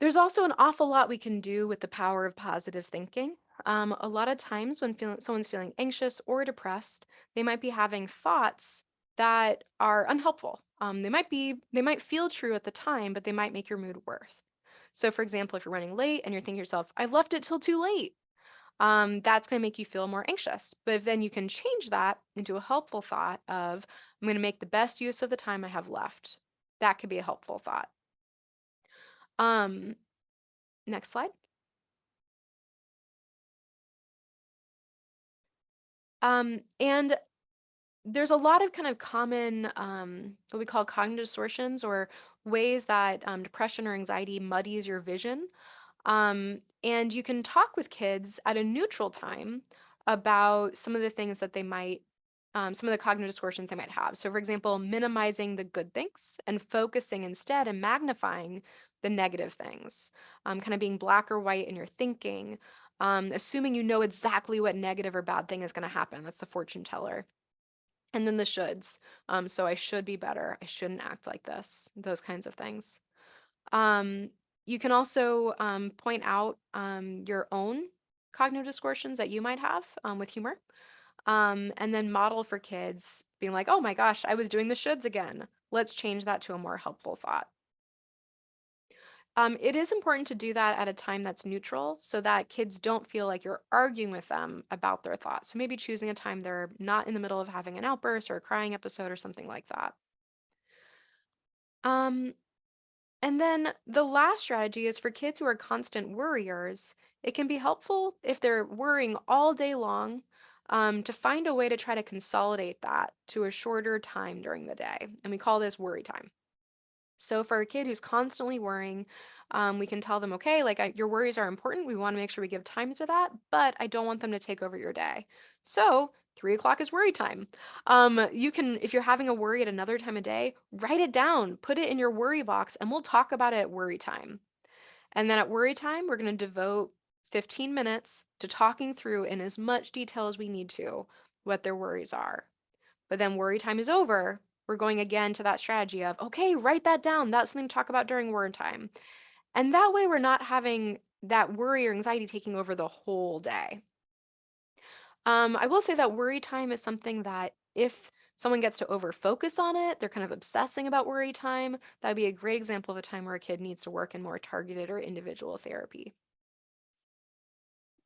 There's also an awful lot we can do with the power of positive thinking. A lot of times when someone's feeling anxious or depressed, they might be having thoughts that are unhelpful. They might feel true at the time, but they might make your mood worse. So, for example, if you're running late and you're thinking to yourself, "I've left it till too late," that's going to make you feel more anxious. But if then you can change that into a helpful thought of, "I'm going to make the best use of the time I have left." That could be a helpful thought. Um, Next slide. And there's a lot of kind of common, what we call cognitive distortions or ways that depression or anxiety muddies your vision. And you can talk with kids at a neutral time about some of the things that they might, some of the cognitive distortions they might have. So, for example, minimizing the good things and focusing instead and magnifying the negative things, kind of being black or white in your thinking, assuming you know exactly what negative or bad thing is going to happen. That's the fortune teller. And then the shoulds. So I should be better. I shouldn't act like this. Those kinds of things. Um, you can also point out your own cognitive distortions that you might have with humor, and then model for kids being like, oh my gosh, I was doing the shoulds again. Let's change that to a more helpful thought. It is important to do that at a time that's neutral so that kids don't feel like you're arguing with them about their thoughts. So maybe choosing a time they're not in the middle of having an outburst or a crying episode or something like that. Um, And then the last strategy is for kids who are constant worriers. It can be helpful if they're worrying all day long to find a way to try to consolidate that to a shorter time during the day. And we call this worry time. So for a kid who's constantly worrying, we can tell them, okay, like your worries are important. We want to make sure we give time to that, but I don't want them to take over your day. So 3 o'clock is worry time. You can, if you're having a worry at another time of day, write it down, put it in your worry box, and we'll talk about it at worry time. And then at worry time, we're going to devote 15 minutes to talking through in as much detail as we need to what their worries are. But then worry time is over. We're going again to that strategy of, okay, write that down. That's something to talk about during worry time. And that way we're not having that worry or anxiety taking over the whole day. I will say that worry time is something that if someone gets to over focus on it, they're kind of obsessing about worry time, that'd be a great example of a time where a kid needs to work in more targeted or individual therapy.